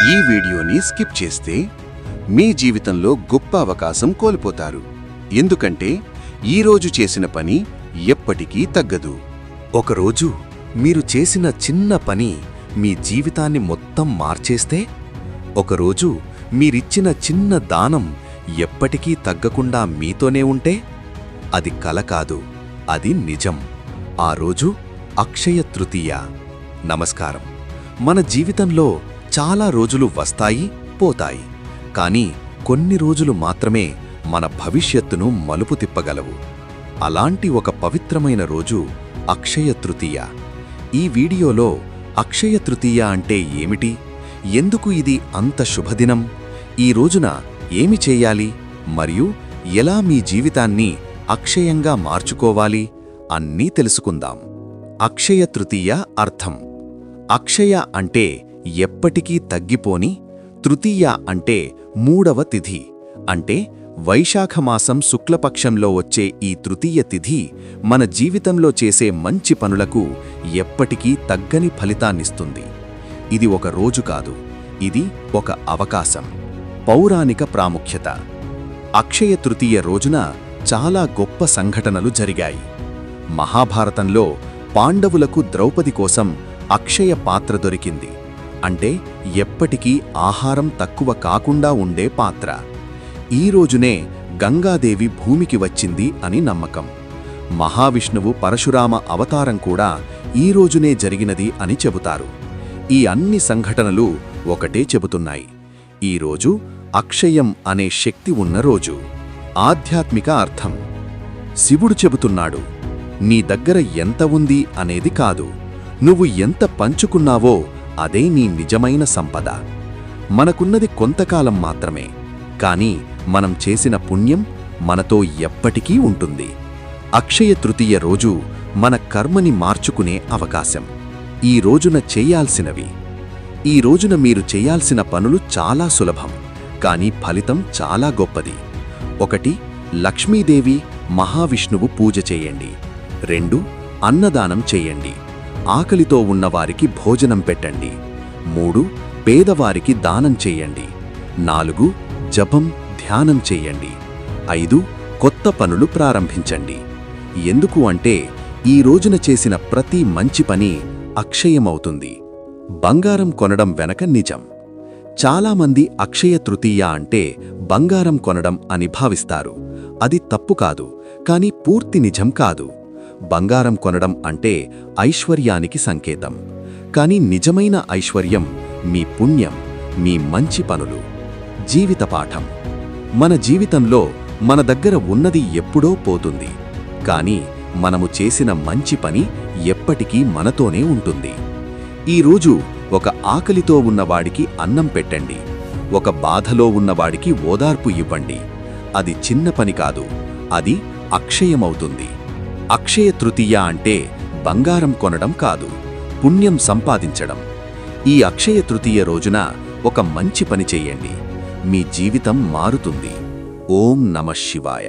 ఈ వీడియోని స్కిప్ చేస్తే మీ జీవితంలో గొప్ప అవకాశం కోల్పోతారు. ఎందుకంటే ఈరోజు చేసిన పని ఎప్పటికీ తగ్గదు. ఒకరోజు మీరు చేసిన చిన్న పని మీ జీవితాన్ని మొత్తం మార్చేస్తే, ఒకరోజు మీరిచ్చిన చిన్న దానం ఎప్పటికీ తగ్గకుండా మీతోనే ఉంటే, అది కల కాదు, అది నిజం. ఆ రోజు అక్షయ తృతీయ. నమస్కారం. మన జీవితంలో చాలా రోజులు వస్తాయి, పోతాయి. కానీ కొన్ని రోజులు మాత్రమే మన భవిష్యత్తును మలుపు తిప్పగలవు. అలాంటి ఒక పవిత్రమైన రోజు అక్షయ తృతీయ. ఈ వీడియోలో అక్షయ తృతీయ అంటే ఏమిటి, ఎందుకు ఇది అంత శుభదినం, ఈ రోజున ఏమి చేయాలి మరియు ఎలా మీ జీవితాన్ని అక్షయంగా మార్చుకోవాలి అన్నీ తెలుసుకుందాం. అక్షయ తృతీయ అర్థం. అక్షయ అంటే ఎప్పటికీ తగ్గిపోని, తృతీయ అంటే మూడవ తిథి. అంటే వైశాఖమాసం శుక్లపక్షంలో వచ్చే ఈ తృతీయ తిథి మన జీవితంలో చేసే మంచి పనులకు ఎప్పటికీ తగ్గని ఫలితాన్నిస్తుంది. ఇది ఒక రోజు కాదు, ఇది ఒక అవకాశం. పౌరాణిక ప్రాముఖ్యత. అక్షయ తృతీయ రోజున చాలా గొప్ప సంఘటనలు జరిగాయి. మహాభారతంలో పాండవులకు ద్రౌపది కోసం అక్షయ పాత్ర దొరికింది. అంటే ఎప్పటికీ ఆహారం తక్కువ కాకుండా ఉండే పాత్ర. ఈ రోజునే గంగాదేవి భూమికి వచ్చింది అని నమ్మకం. మహావిష్ణువు పరశురామ అవతారం కూడా ఈ రోజునే జరిగినది అని చెబుతారు. ఈ అన్ని సంఘటనలు ఒకటే చెబుతున్నాయి: ఈరోజు అక్షయం అనే శక్తి ఉన్న రోజు. ఆధ్యాత్మిక అర్థం. శివుడు చెబుతున్నాడు, నీ దగ్గర ఎంత ఉంది అనేది కాదు, నువ్వు ఎంత పంచుకున్నావో అదే నీ నిజమైన సంపద. మనకున్నది కొంతకాలం మాత్రమే, కానీ మనం చేసిన పుణ్యం మనతో ఎప్పటికీ ఉంటుంది. అక్షయ తృతీయ రోజు మన కర్మని మార్చుకునే అవకాశం. ఈ రోజున చేయాల్సినవి. ఈ రోజున మీరు చేయాల్సిన పనులు చాలా సులభం, కానీ ఫలితం చాలా గొప్పది. 1. లక్ష్మీదేవి మహావిష్ణువు పూజ చేయండి. 2. అన్నదానం చేయండి. ఆకలితో ఉన్నవారికి భోజనం పెట్టండి. 3. పేదవారికి దానం చేయండి. 4. జపం ధ్యానం చేయండి. 5. కొత్త పనులు ప్రారంభించండి. ఎందుకు అంటే ఈ రోజున చేసిన ప్రతి మంచి పని అక్షయమవుతుంది. బంగారం కొనడం వెనక నిజం. చాలామంది అక్షయ తృతీయ అంటే బంగారం కొనడం అని భావిస్తారు. అది తప్పు కాదు, కానీ పూర్తి నిజం కాదు. బంగారం కొనడం అంటే ఐశ్వర్యానికి సంకేతం. కానీ నిజమైన ఐశ్వర్యం మీ పుణ్యం, మీ మంచి పనులు. జీవిత పాఠం. మన జీవితంలో మన దగ్గర ఉన్నది ఎప్పుడో పోతుంది, కానీ మనము చేసిన మంచి పని ఎప్పటికీ మనతోనే ఉంటుంది. ఈరోజు ఒక ఆకలితో ఉన్నవాడికి అన్నం పెట్టండి. ఒక బాధలో ఉన్నవాడికి ఓదార్పు ఇవ్వండి. అది చిన్న పని కాదు, అది అక్షయమవుతుంది. అక్షయ తృతీయ అంటే బంగారం కొనడం కాదు, పుణ్యం సంపాదించడం. ఈ అక్షయ తృతీయ రోజున ఒక మంచి పని చెయ్యండి. మీ జీవితం మారుతుంది. ఓం నమః శివాయ.